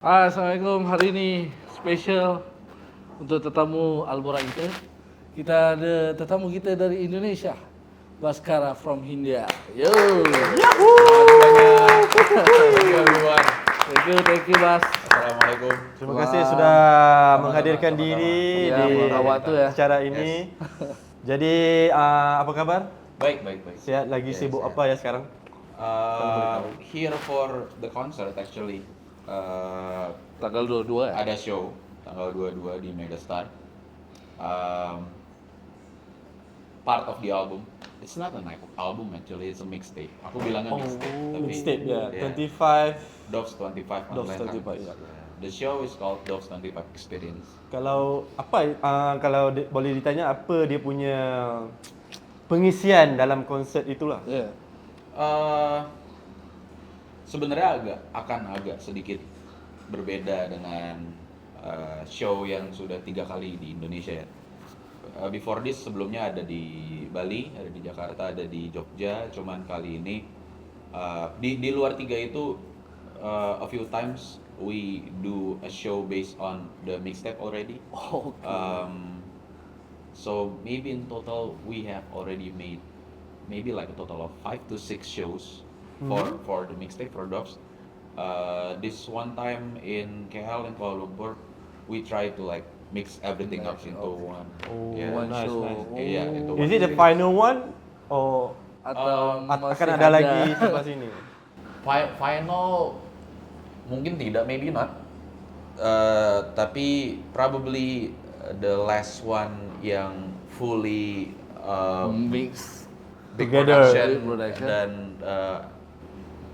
Assalamualaikum, hari ini spesial untuk tetamu Albora kita. Kita ada tetamu kita dari Indonesia, Baskara from India. Yo. Thank you Bas. Assalamualaikum. Terima kasih sudah menghadirkan diri Ya, di waktu ya. acara ini. Jadi apa kabar? Baik. Sehat lagi, Yes, sibuk sehat. apa ya sekarang? Here for the concert actually. Tanggal 22 ya. Ada show tanggal 22 di Megastar. Part of the album. It's not an album actually, it's a mixtape. Aku bilangnya mixtape. Tapi Mixtape ya. yeah. 25. Dogs 25 on Dogs Land 25, Hunters. ya. The show is called Dogs 25 Experience. Kalau boleh ditanya apa dia punya pengisian dalam konsert itulah? Ya. Sebenarnya akan agak sedikit berbeda dengan show yang sudah 3 kali di Indonesia ya. Before this sebelumnya ada di Bali, ada di Jakarta, ada di Jogja. Cuman kali ini di luar 3 itu a few times we do a show based on the mixtape already. Oh, So maybe in total we have already made maybe like a total of 5 to 6 shows for the mixtape for Dogs. This one time in KL and Kuala Lumpur, we try to like mix everything up into one. Oh, Yeah. one nice, show. nice. Iya, itu Is one. it the final one or Atau masih akan ada lagi setelah sini? Final mungkin tidak, maybe not. Tapi probably the last one yang fully mix. big Together. production, Big production. dan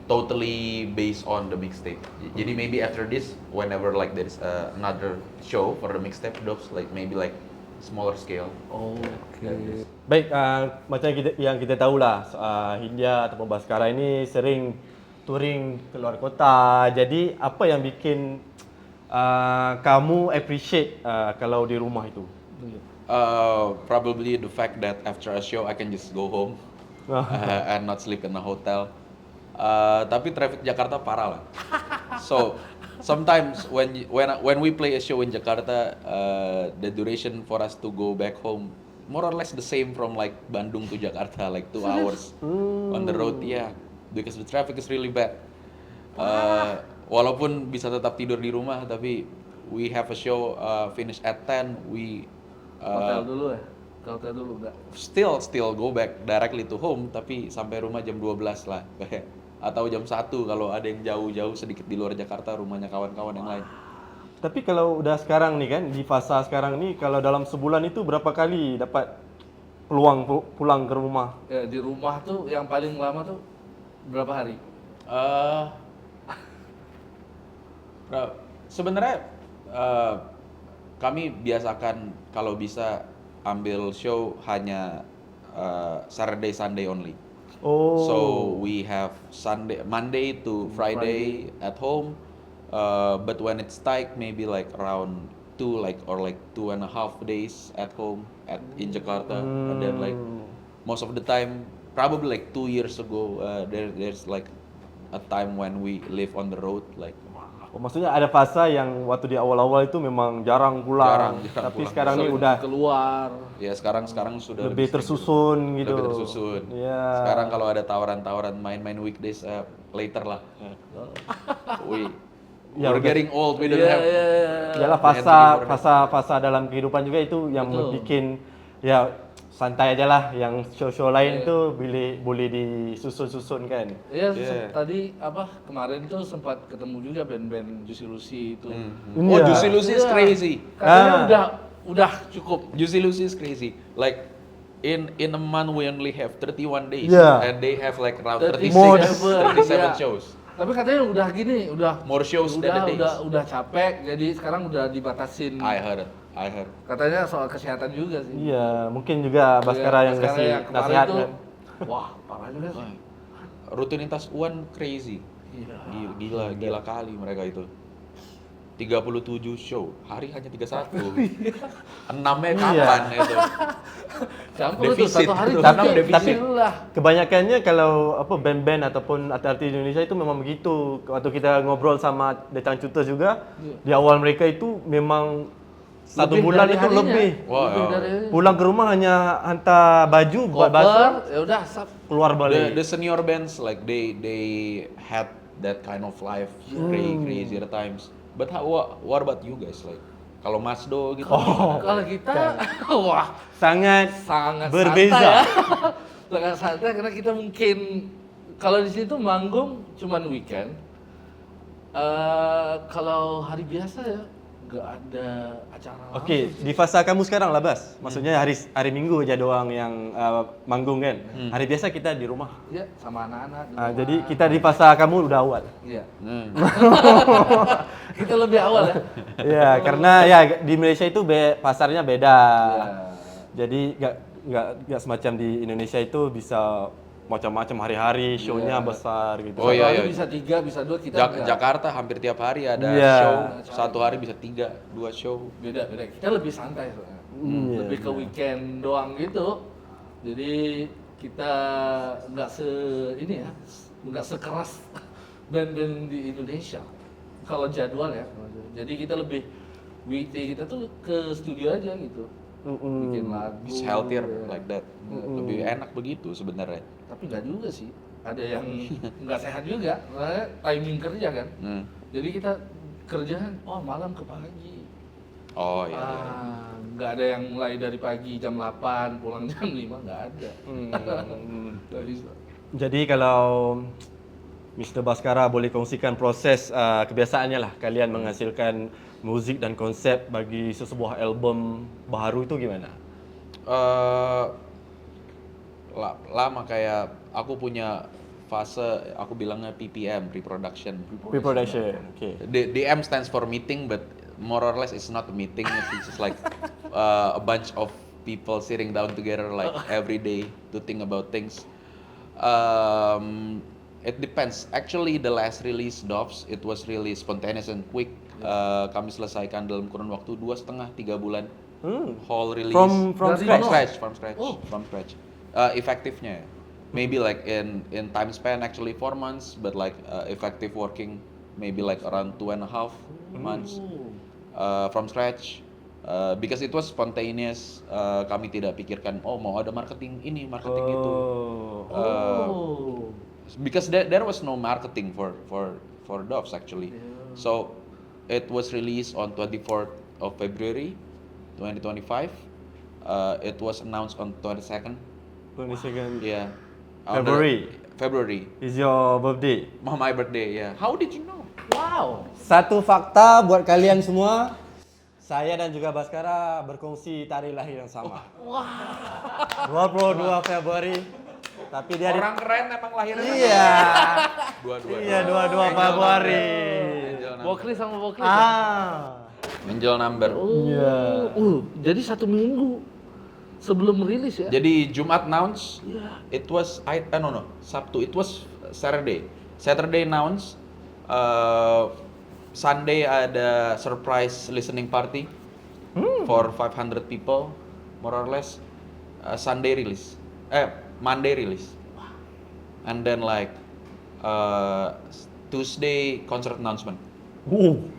totally based on the mixtape. Jadi maybe after this, whenever like there's another show for the mixtape Dogs, like maybe like smaller scale. Oke. Baik, macam yang kita tahulah, Hindia ataupun Baskara ini sering touring keluar kota. Jadi apa yang bikin kamu appreciate kalau di rumah itu? Probably the fact that after a show I can just go home and not sleep in a hotel. Tapi traffic Jakarta parah lah. So sometimes when we play a show in Jakarta, the duration for us to go back home more or less the same from like Bandung to Jakarta, like 2 hours on the road. Yeah, because the traffic is really bad. Walaupun bisa tetap tidur di rumah, tapi we have a show finish at 10, we Hotel dulu ya. Ke hotel dulu enggak? still go back directly to home, tapi sampai rumah jam 12 lah. Atau jam 1 kalau ada yang jauh-jauh sedikit di luar Jakarta, rumahnya kawan-kawan yang lain. Tapi kalau udah sekarang nih kan, di fasa sekarang nih, kalau dalam sebulan itu berapa kali dapat peluang pulang ke rumah? Ya, di rumah tuh yang paling lama tuh berapa hari? Sebenarnya kami biasakan kalau bisa ambil show hanya Saturday Sunday only. Oh. So we have Monday to Friday at home, but when it's tight, maybe like around 2.5 days at home in Jakarta, and then like most of the time, probably like 2 years ago, there's like a time when we live on the road, like Maksudnya ada fasa yang waktu di awal-awal itu memang jarang pulang, Jarang tapi pulang. sekarang ini Sering udah keluar. ya sekarang sudah lebih sering tersusun gitu. lebih tersusun. Iya. Sekarang kalau ada tawaran-tawaran main-main weekdays, later lah. Ya, We're udah. getting old, we don't Iya, have. iya, iya. Yalah fasa dalam kehidupan juga itu yang Betul. bikin ya santai aja lah, yang show-show lain tuh boleh disusun-susun kan. Iya, Yeah. tadi kemarin tuh sempat ketemu juga band-band Juicy Lucy itu. Oh, Iya. Juicy Lucy is Iya. crazy. Katanya udah cukup. Juicy Lucy is crazy. Like in a month we only have 31 days, Yeah. and they have like around 36, 37 iya. shows. Tapi katanya udah gini, udah More shows than the days. udah capek, jadi sekarang udah dibatasin. I heard. Katanya soal kesehatan juga sih. Iya, mungkin juga Baskara yang Baskara kasih yang kemarin nasihat tuh, kan. wah, parah juga sih. Rutinitas Uan crazy. Iya. Gila kali mereka itu. 37 show, hari hanya 31. 6-nya kapan itu? Campur tuh Defisit. satu hari Tanam tiga, defisit. bismillah. Kebanyakannya kalau apa band-band ataupun artis-artis Indonesia itu memang begitu. Waktu kita ngobrol sama Detang Cuta juga, di awal mereka itu memang satu Lebih bulan dari itu harinya. lebih. Wah, Lebih ya. dari Pulang ke rumah hanya hantar baju buat koper, basah, ya udah sap. keluar The balik. senior bands like they had that kind of life, crazier times. But what about you guys, like kalau Masdo gitu? Kalau kita, wah, Sangat sangat berbeza. santai ya. Sangat santai karena kita mungkin kalau di situ manggung cuman weekend. Kalau hari biasa ya nggak ada acara. Oke, di fasa kamu sekarang lah Bas. Maksudnya hari Minggu aja doang yang manggung kan. Hari biasa kita di rumah. Ya sama anak-anak. di Ah, rumah. jadi kita di fasa kamu udah awal. Iya. Hmm. Kita lebih awal ya. Ya, karena ya di Malaysia itu pasarnya beda. Iya. Jadi nggak semacam di Indonesia itu bisa macam-macam hari-hari show-nya Iya. besar gitu. Oh, Satu iya, hari iya. bisa 3, bisa 2 kita nggak. Jakarta hampir tiap hari ada Iya. show, satu hari bisa 3-2 show. Beda. Kita lebih santai soalnya. Iya, Lebih ke weekend doang gitu. Jadi kita nggak ini ya, nggak sekeras band-band di Indonesia. Kalau jadwal ya. Jadi kita lebih weekday kita tuh ke studio aja gitu. Bikin lagu. It's healthier ya. like that. Lebih enak begitu sebenarnya. Tapi nggak juga sih. Ada yang nggak sehat juga. Soalnya timing kerja kan. Jadi kita kerjaan malam ke pagi. Oh iya. Iya. Nggak ada yang mulai dari pagi jam 8 pulang jam 5, nggak ada. Nggak bisa. Jadi kalau Mr. Baskara boleh kongsikan proses kebiasaannya lah kalian menghasilkan musik dan konsep bagi sebuah album baru itu gimana? Lama kayak aku punya fase aku bilangnya PPM, pre-production. Pre-production. Oke. The M stands for meeting, but more or less it's not a meeting. It's just like a bunch of people sitting down together like every day to think about things. It depends. Actually, the last release Doves, it was really spontaneous and quick. Kami selesaikan dalam kurun waktu 2,5-3 bulan. Whole release From Dari scratch. from scratch. Oh. From scratch. Efektifnya, maybe like in time span actually 4 months, but like effective working maybe like around 2.5 months from scratch. Because it was spontaneous, kami tidak pikirkan mau ada marketing ini, marketing itu. Because there was no marketing for Doves actually. So it was released on 24th of February 2025. It was announced on 22nd. 22nd Yeah. February. is your birthday. My birthday, yeah. How did you know? Wow. Satu fakta buat kalian semua, saya dan juga Baskara berkongsi tarikh lahir yang sama. 22 Februari. Tapi dia Orang keren emang lahirnya. Iya. Dua-dua. Iya, 22 Februari. Bokri sama Bokri. Angel number. Iya. Jadi 1 minggu sebelum rilis ya. Jadi Jumat announce, it was Sabtu, it was Saturday. Saturday announce, Sunday ada surprise listening party for 500 people, more or less. Sunday release, Monday release, and then like Tuesday concert announcement,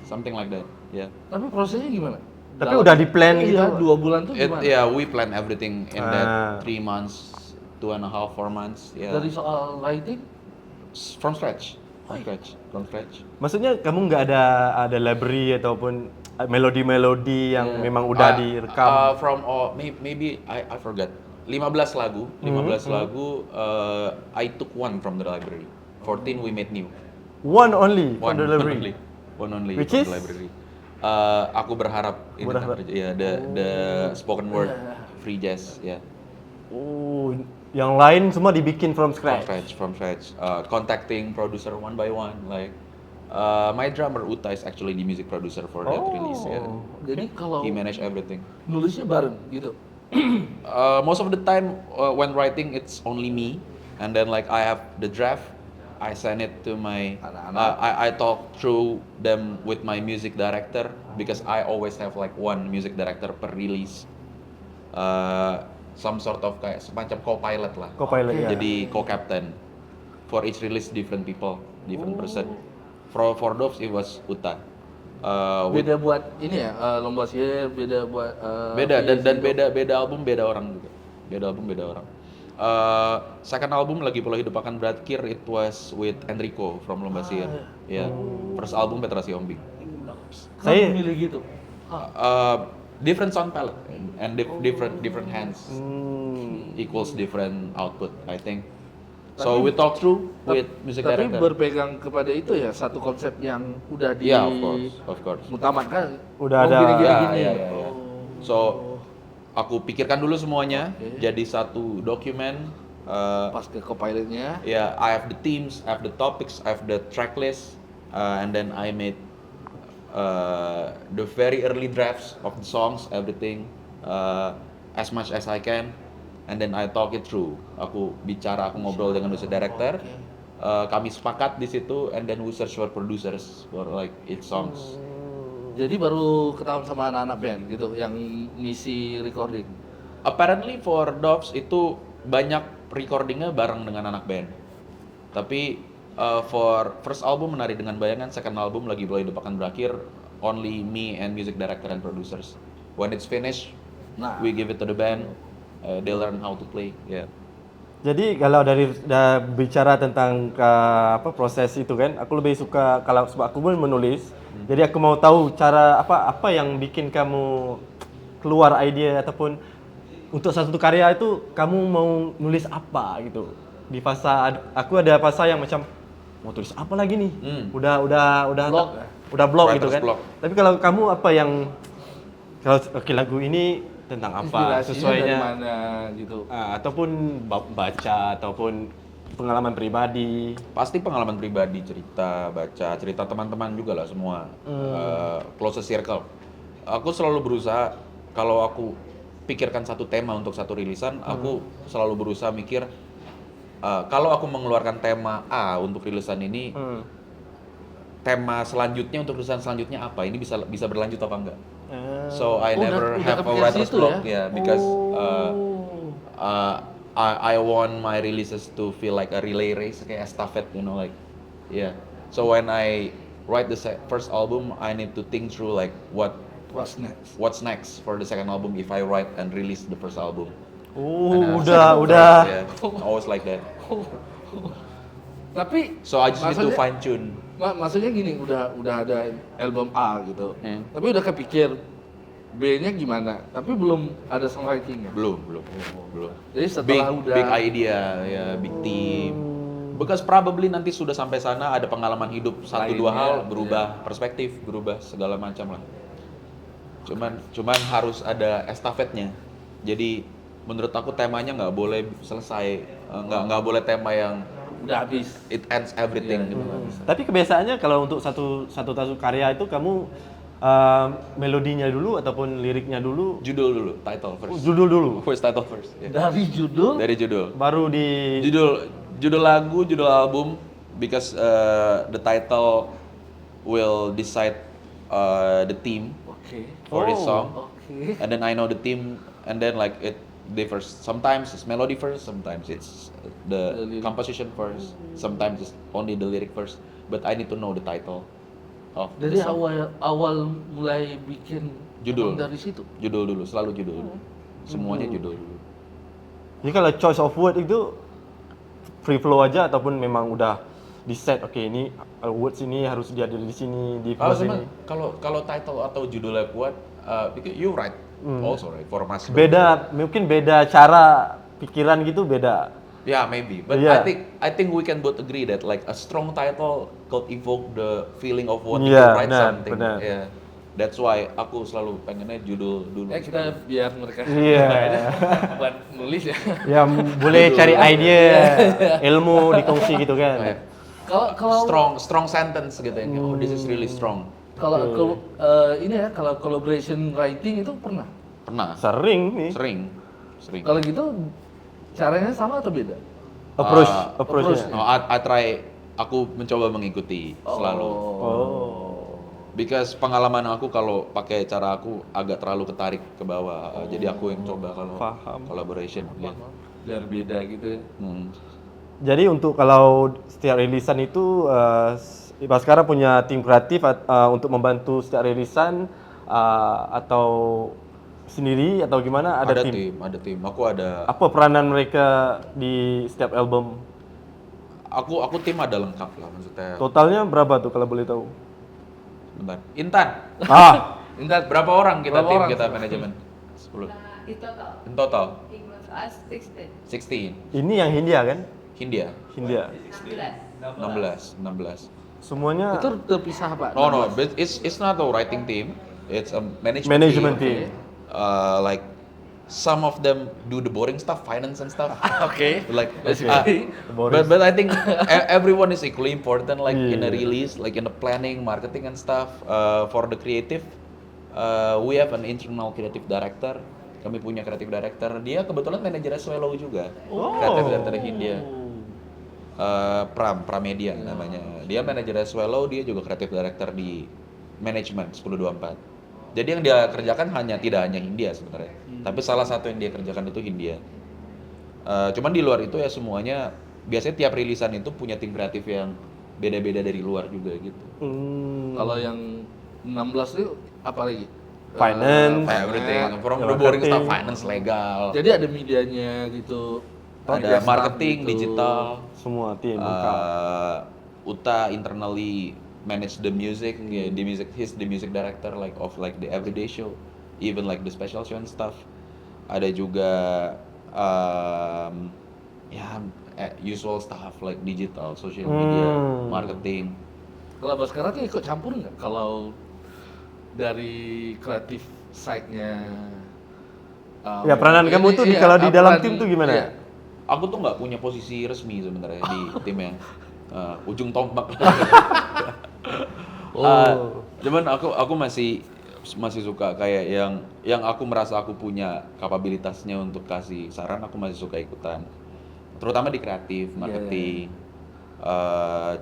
something like that. Yeah. Tapi prosesnya gimana? Tapi udah di-plan gitu? Iya, 2 bulan tuh gimana? Yeah, we plan everything in that 3 months, 2.5, 4 months. Yeah. Dari soal writing? From scratch. From scratch. Maksudnya kamu nggak ada library ataupun melodi-melodi yang memang udah direkam? From maybe I forgot. 15 lagu, I took one from the library. 14 we made new. One only from the library? One only Which from is? the library. Aku berharap ini ya the spoken word free jazz ya. Yang lain semua dibikin from scratch. From scratch. Contacting producer one by one, like my drummer Uta is actually the music producer for that release. Yeah. Jadi kalau He manage everything. nulisnya bareng gitu. Most of the time when writing it's only me, and then like I have the draft, I send it to my Anak-anak. I talk through them with my music director because I always have like one music director per release. Some sort of kayak semacam co-pilot lah. Co-pilot Oke. ya. Jadi co-captain. For each release different people, different person. For Doves it was Uta. Beda buat ini ya, lomba sihir, beda buat Beda dan PSI itu. beda album beda orang juga. Beda album beda orang. Second album Lagi Pola Hidup Akan Berakhir it was with Enrico from Lomba Sihir. Ya. First album Petrasi Ombing. Saya- milih gitu. Different sound palette and different hands equals different output I think. So Tapi- we talk through with music Tapi director. berpegang kepada itu ya, satu konsep yang udah di Yeah, of course. mutamakan. Udah ada- gini, Ya, gini. ya, ya, ya. So aku pikirkan dulu semuanya Oke. jadi satu dokumen. Pas ke co-pilotnya. Yeah, I have the themes, I have the topics, I have the track list, and then I made the very early drafts of the songs, everything, as much as I can, and then I talk it through. Aku ngobrol dengan music director, kami sepakat di situ, and then we search for producers for like each songs. Jadi baru ketahuan sama anak-anak band gitu yang ngisi recording. Apparently for Doves itu banyak recordingnya bareng dengan anak band. Tapi for first album Menari Dengan Bayangan, second album Lagi Pola Hidup Akan Berakhir, only me and music director and producers. When it's finished, Nah, we give it to the band. They learn how to play. Yeah. Jadi kalau dari bicara tentang proses itu kan, aku lebih suka kalau sebab aku pun menulis. Jadi aku mau tahu cara apa yang bikin kamu keluar ide ataupun untuk satu karya itu kamu mau nulis apa gitu. Di fasa aku ada fasa yang macam mau tulis apa lagi nih? Udah Blog, ya? udah blog gitu Writer's kan. block. Tapi kalau kamu apa yang kalau oke lagu ini tentang apa inspirasinya dari sesuainya mana gitu. ataupun baca ataupun pengalaman pribadi. Pasti pengalaman pribadi, baca cerita teman-teman juga lah semua. Closest circle. Aku selalu berusaha kalau aku pikirkan satu tema untuk satu rilisan, aku selalu berusaha mikir kalau aku mengeluarkan tema A untuk rilisan ini, tema selanjutnya untuk rilisan selanjutnya apa? Ini bisa berlanjut apa enggak? So I never udah have a kepikiran writer's situ block ya? ya, because I want my releases to feel like a relay race, kayak estafet, you know, like yeah. So when I write the first album, I need to think through like What's next? next for the second album if I write and release the first album. Oh, And, udah. second, third, yeah, always like that. Tapi So I just need to maksudnya- fine tune. maksudnya gini, udah ada album A gitu. Hmm. Tapi udah kepikir B-nya gimana, tapi belum ada songwriting-nya. Belum. Jadi setelah udah Big idea, ya, big team. Because probably nanti sudah sampai sana ada pengalaman hidup satu dua Lainnya, hal, berubah perspektif, berubah segala macam lah. Cuman harus ada estafetnya. Jadi menurut aku temanya nggak boleh selesai, nggak boleh tema yang udah habis. it ends everything Iya, gitu. Tapi kebiasaannya kalau untuk satu karya itu kamu melodinya dulu ataupun liriknya dulu, Judul dulu, title first. judul dulu, First title first. Yeah. Dari judul Dari judul. baru di Judul lagu, judul album, because the title will decide the theme oke. for this song, Oke. and then I know the theme, and then like it differs. Sometimes it's melody first, sometimes it's The the lyric. composition first, sometimes it's only the lyric first. But I need to know the title of the Dari song. awal mulai bikin Judul. emang dari situ. Judul dulu, selalu judul dulu. Semuanya judul dulu. Jadi kalau choice of word itu free flow aja ataupun memang udah di set, oke ini words ini harus dia ada di sini di Kalau verse ini. kalau title atau judulnya kuat, because you write also right for Mas. Mungkin beda cara pikiran gitu beda. Yeah, maybe. But Yeah. I think we can both agree that like a strong title could evoke the feeling of wanting Yeah, to write benar, something. benar. Yeah. That's why aku selalu pengennya judul dulu. Kita biar mereka Iya. buat nulis ya. Ya boleh cari idea, ilmu dikongsi gitu Yeah. kan. Kalau Strong sentence gitu ya. Oh, this is really strong. kalau ini ya, kalau collaboration writing itu pernah. Pernah. Sering nih. Sering. Kalau gitu caranya sama atau beda? Approachnya. approach. No, I try aku mencoba mengikuti selalu. Oh. Because pengalaman aku kalau pakai cara aku agak terlalu ketarik ke bawah. Jadi aku yang coba kalau Paham. collaboration. Ya. Biar beda gitu ya. Hmm. Jadi untuk kalau setiap rilisan itu Baskara punya tim kreatif untuk membantu setiap rilisan atau sendiri atau gimana ada tim? Ada tim. Aku ada Apa peranan mereka di setiap album? aku tim ada lengkap lah maksudnya. Totalnya berapa tuh kalau boleh tahu? Bentar. Intan. Ah, Intan, Berapa orang kita Berapa tim orang? kita manajemen? 10. In total, In total includes us 16. 16. ini yang Hindia kan? Hindia Hindia. 16. 16. Semuanya itu terpisah Pak. No, but it's not a writing team. It's a management team. Like some of them do the boring stuff, finance and stuff. Oke. Like, Basically. but I think everyone is equally important. Like in a Yeah. release, like in the planning, marketing and stuff. For the creative, we have an internal creative director. Kami punya creative director. Dia kebetulan manajer Swallow juga. Creative director Hindia. Pramedia namanya. Dia manajer Swallow, dia juga creative director di manajemen 1024. Jadi yang dia kerjakan tidak hanya Hindia sebenarnya. Tapi salah satu yang dia kerjakan itu Hindia. Cuman di luar itu ya semuanya biasanya tiap rilisan itu punya tim kreatif yang beda-beda dari luar juga gitu. Kalau yang 16 itu apa lagi? Finance, Everything from the marketing. boring stuff, finance, legal. Jadi ada medianya gitu. Ada staff marketing, gitu. digital. semua tim lengkap. Uta internally manage the music, yeah, he's the music director of the everyday show, even like the special show and stuff. Ada juga usual stuff like digital, social media, marketing. Kalau Baskara tuh ikut campur nggak? Kalau dari kreatif side-nya. Ya peranan kamu tuh kalau di dalam tim tuh gimana? Iya. Aku tuh nggak punya posisi resmi sebenarnya di timnya. Ujung tombak. Cuman aku masih suka kayak yang aku merasa aku punya kapabilitasnya untuk kasih saran, aku masih suka ikutan. Terutama di kreatif, marketing.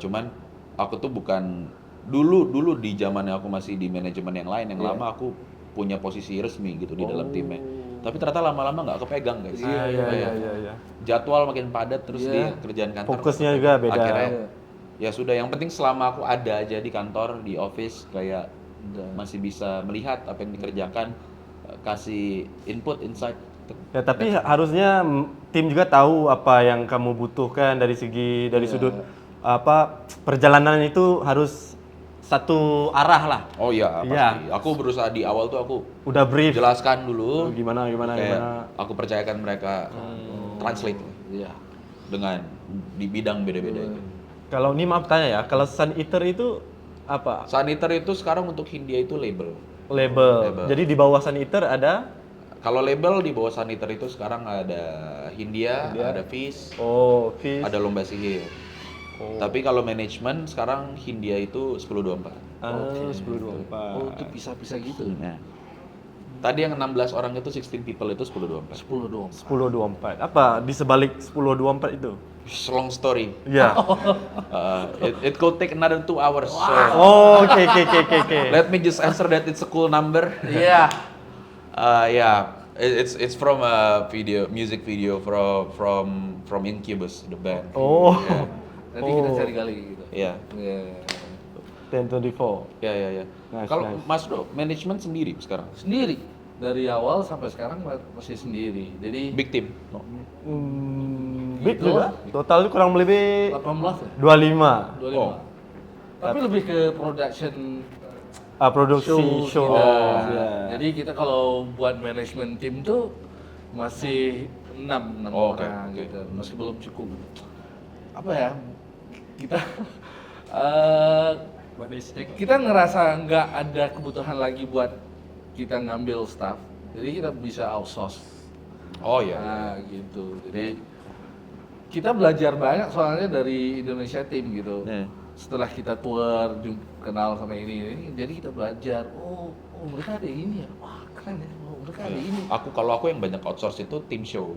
Cuman aku tuh bukan dulu di zamannya aku masih di manajemen yang lain yang lama aku punya posisi resmi gitu di dalam timnya. Tapi ternyata lama-lama nggak kepegang guys. Iya. Jadwal makin padat terus di kerjaan kantor. Fokusnya juga beda. Akhirnya ya sudah, yang penting selama aku ada aja di kantor, di office kayak masih bisa melihat apa yang dikerjakan, kasih input, insight. Ya tapi harusnya tim juga tahu apa yang kamu butuhkan dari sudut apa perjalanan itu harus satu arah lah. Oh iya, pasti. Iya. Aku berusaha di awal tuh aku Udah brief. jelaskan dulu. Gimana. Kayak aku percayakan mereka translate Iya. dengan di bidang beda-beda itu. Kalau ini maaf tanya ya, kalau Sun Eater itu apa? Saniter itu sekarang untuk Hindia itu label. Label. Jadi di bawah Sun Eater ada? Kalau label di bawah Saniter itu sekarang ada Hindia, ada Fish, Oh, Fish. ada Lomba Sihir. Tapi kalau manajemen sekarang Hindia itu 1024. 1024. Oh, itu pisah-pisah gitu. Nah. Tadi yang 16 orang itu 16 people itu 1024. 10 doang. 1024. Apa di sebalik 1024 itu? Long story. Iya. It could take another 2 hours. So Oh, oke. let me just answer that it's a cool number. Iya. It's from a music video from Incubus, the band. Oh. Nanti kita cari kali gitu. Iya. Iya. 1024. Ya. Nice, Kalau nice. Mas Do, manajemen sendiri sekarang. Sendiri. Dari awal sampai sekarang masih sendiri. Jadi Big team. Big Gitu. juga. Total itu kurang lebih 18 ya? 25. 25. Oh. Tapi lebih ke production Produksi show. kita. Iya. Jadi kita kalau buat manajemen tim tuh masih 6 Oh, oke, orang oke. gitu. Masih belum cukup. Apa ya? Kita kita ngerasa nggak ada kebutuhan lagi buat kita ngambil staff. Jadi kita bisa outsource. Oh iya. Nah, gitu. Jadi kita belajar banyak soalnya dari Indonesia tim gitu. Setelah kita tour, kenal sama ini, jadi kita belajar. Oh mereka ada ini ya. Wah keren ya. Oh mereka ada ini. Kalau aku yang banyak outsource itu tim show.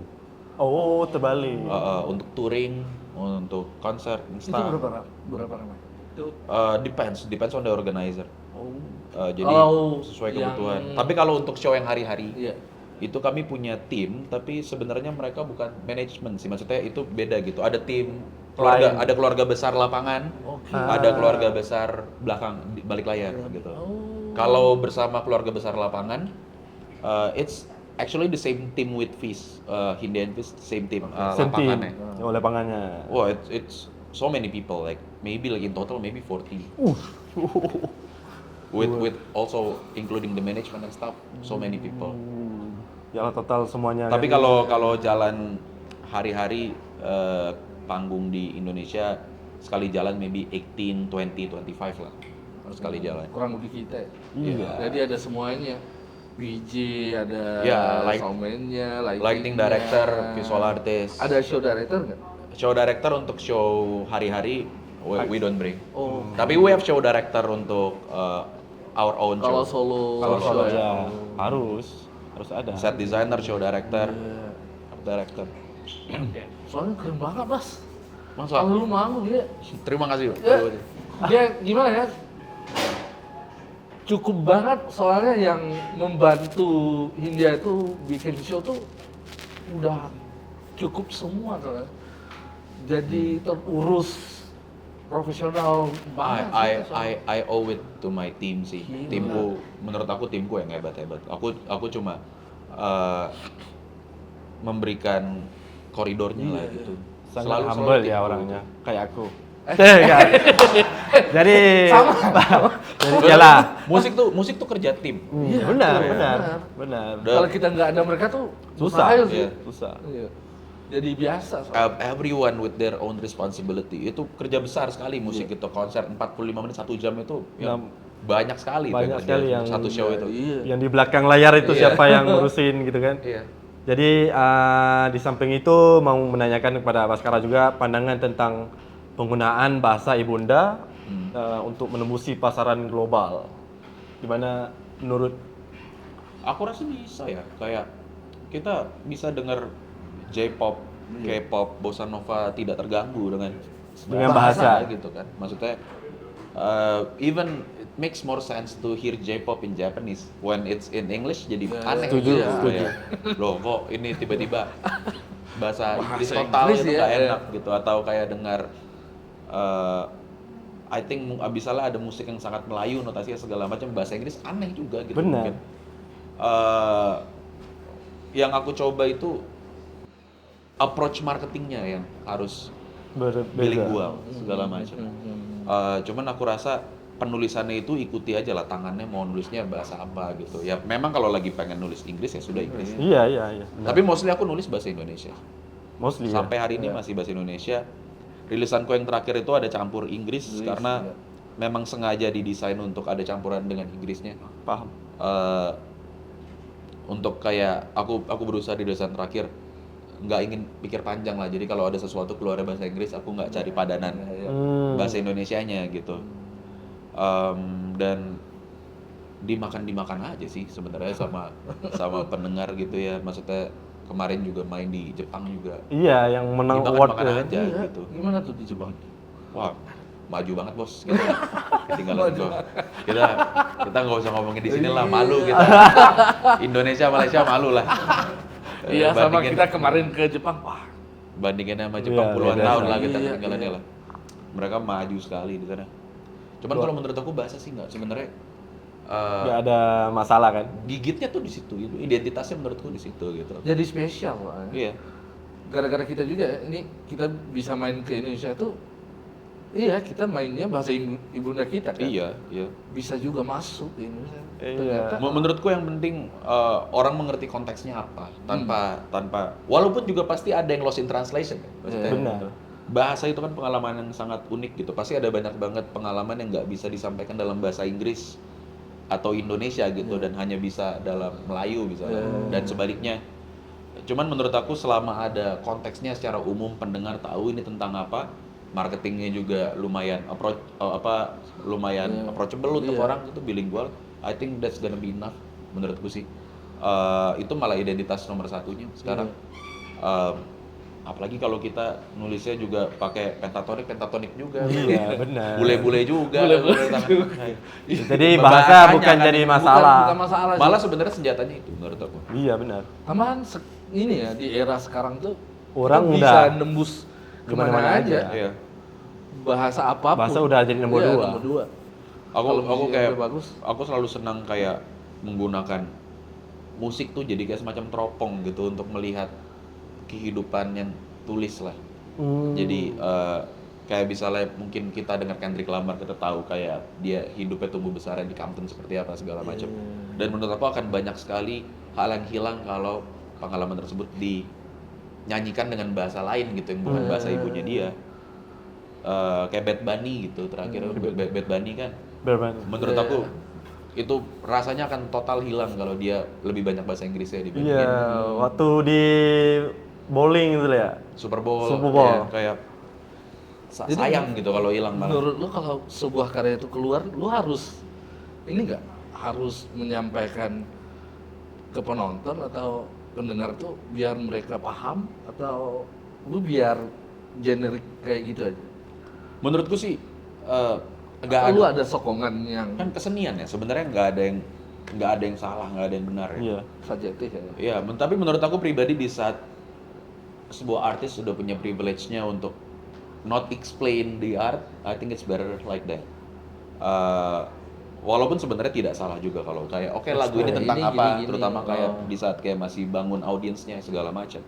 Oh, terbalik. Untuk touring, untuk konser, Itu instan. berapa ramai? Itu Depends on the organizer. oh. Jadi Kalau sesuai yang- kebutuhan. Tapi kalau untuk show yang hari-hari, Iya. itu kami punya tim, tapi sebenarnya mereka bukan manajemen sih. Maksudnya itu beda gitu. Ada tim keluarga, Lain. ada keluarga besar lapangan, Oke. ada keluarga besar belakang di balik layar gitu. Oh. Kalau bersama keluarga besar lapangan, it's actually the same team with Fish, Hindia and Fish, same team Same team. lapangannya. Oh, lapangannya. Wah, it's so many people, like maybe like in total maybe 40. With also including the management and stuff, so many people. Ya total semuanya. Tapi kan. kalau jalan hari-hari panggung di Indonesia sekali jalan maybe 18, 20, 25 lah. Sekali jalan. Kurang lebih kita ya. Iya. Jadi ada semuanya. VJ, ada Ya, soundman-nya, Lighting director, visual artist. Ada show director nggak? Show director untuk show hari-hari we don't bring. Oh. Tapi we have show director untuk our own Kalau show. solo, Kalau show solo ya. ya harus ada. Set designer, show director, Iya. art director. Soalnya keren banget, Mas. Masa? Kalau lu manggung ya. Terima kasih. Pak. Ya, dia gimana ya? Cukup banget soalnya yang membantu Hindia itu bikin show tuh udah cukup semua tuh. Jadi terurus profesional banget. I owe it to my team sih. Gila. Timku, menurut aku timku yang hebat-hebat. Aku cuma memberikan koridornya lah gitu. Sangat humble timku ya gitu. orangnya, kayak aku. Enggak. Jadi jadi yalah. Musik tuh kerja tim. Iya, benar, betul, benar, benar. benar. Kalau kita nggak ada mereka tuh Susah. mustahil sih. Iya. Susah. Iya. Jadi biasa. soalnya. Everyone with their own responsibility. Itu kerja besar sekali musik itu, konser 45 menit 1 jam itu ya, banyak sekali tuh Banyak kerja sekali yang- satu show itu. Iya. Yang di belakang layar itu Iya. siapa yang ngurusin gitu kan? Iya. Jadi di samping itu mau menanyakan kepada Baskara juga pandangan tentang penggunaan bahasa ibunda untuk menembusi pasaran global. Gimana menurut? Aku rasa bisa ya, kayak kita bisa dengar J-pop, K-pop, bossa nova tidak terganggu dengan bahasa. gitu kan. Maksudnya even it makes more sense to hear J-pop in Japanese when it's in English jadi Ya, aneh setuju, gitu. setuju. Kayak, loh kok ini tiba-tiba bahasa Inggris Bahasa total Inggris itu ya, nggak ya. enak gitu, atau kayak dengar I think misalnya ada musik yang sangat Melayu, notasinya segala macam, bahasa Inggris aneh juga gitu. Benar. Mungkin. Yang aku coba itu approach marketingnya yang harus Berbeda. bilingual segala macam. Cuman aku rasa penulisannya itu ikuti aja lah, tangannya mau nulisnya bahasa apa gitu. Ya memang kalau lagi pengen nulis Inggris ya sudah Inggris. Iya, iya. Benar. Tapi mostly aku nulis bahasa Indonesia. Mostly Sampai ya. hari ini masih bahasa Indonesia. Rilisanku yang terakhir itu ada campur Inggris karena ya. memang sengaja didesain untuk ada campuran dengan Inggrisnya. Paham. Untuk kayak aku berusaha di desain terakhir nggak ingin pikir panjang lah. Jadi kalau ada sesuatu keluar bahasa Inggris, aku nggak cari padanan bahasa Indonesianya gitu. Dan dimakan aja sih sebenarnya sama pendengar gitu ya. Maksudnya kemarin juga main di Jepang juga. Iya, yang menang Kita award makan ya. aja Iya. gitu. Gimana tuh di Jepang? Wah, maju banget bos. Kita ketinggalan gua. Kita nggak usah ngomongin di sini lah, malu kita. Indonesia, Malaysia malu lah. Iya, sama Bandingin- kita kemarin ke Jepang. Wah, bandinginnya sama Jepang Iya, puluhan beda tahun sekali. lah kita Iya, ketinggalannya iya. lah. Mereka maju sekali di sana. Cuman kalau menurut aku bahasa sih nggak sebenarnya. Nggak ada masalah kan? Gigitnya tuh di situ, itu identitasnya menurutku di situ gitu. jadi spesial Pak. Iya. Gara-gara kita juga ya, ini kita bisa main ke Indonesia tuh. Iya, kita mainnya bahasa ibunda kita kan. Iya, iya. Bisa juga masuk di Indonesia. Iya. Ternyata Menurutku yang penting orang mengerti konteksnya apa, tanpa walaupun juga pasti ada yang lost in translation kan. Maksudnya, Benar. bahasa itu kan pengalaman yang sangat unik gitu. Pasti ada banyak banget pengalaman yang nggak bisa disampaikan dalam bahasa Inggris atau Indonesia gitu dan hanya bisa dalam Melayu misalnya dan sebaliknya. Cuman menurut aku selama ada konteksnya secara umum, pendengar tahu ini tentang apa, marketingnya juga lumayan approachable untuk orang itu bilingual. I think that's gonna be enough menurutku sih. Itu malah identitas nomor satunya sekarang. Apalagi kalau kita nulisnya juga pakai pentatonik juga. Iya, benar. Bule-bule juga. Jadi bahasa bukan kan jadi ini masalah. Bukan masalah sih. Malah sebenarnya senjatanya itu menurut aku. Iya, benar. Tambahan ini ya di era sekarang tuh Orang kita bisa udah nembus kemana-mana kemana aja. aja. Iya. Bahasa apapun. Bahasa udah jadi nomor Iya, dua. nomor dua. Aku Kalau aku musiknya kayak udah bagus. aku selalu senang kayak menggunakan musik tuh jadi kayak semacam teropong gitu untuk melihat kehidupan yang tulis lah. Jadi kayak misalnya mungkin kita dengar Kendrick Lamar, kita tahu kayak dia hidupnya tumbuh besar di Compton seperti apa segala macam. Dan menurut aku akan banyak sekali hal yang hilang kalau pengalaman tersebut dinyanyikan dengan bahasa lain gitu yang bukan bahasa ibunya dia. Kayak Bad Bunny gitu terakhir Bad Bunny kan. Berban. Menurut aku itu rasanya akan total hilang kalau dia lebih banyak bahasa Inggrisnya dibandingin Iya, waktu di bowling gitu ya. Super Bowl, Super Bowl. ya, kayak Jadi, sayang gitu kalau hilang malah. Menurut lu kalau sebuah karya itu keluar, lu harus ini nggak harus menyampaikan ke penonton atau pendengar tuh biar mereka paham atau lu biar generik kayak gitu aja? Menurutku sih nggak Atau lu ada ada sokongan yang kan kesenian ya sebenarnya nggak ada yang salah, nggak ada yang benar ya. Iya. subjektif ya? Iya, tapi menurut aku pribadi di saat sebuah artis sudah punya privilege-nya untuk not explain the art, I think it's better like that. Walaupun sebenarnya tidak salah juga kalau kayak oke, lagu ini Explain, tentang ini apa, gini-gini. terutama kayak di saat kayak masih bangun audiensnya segala macam.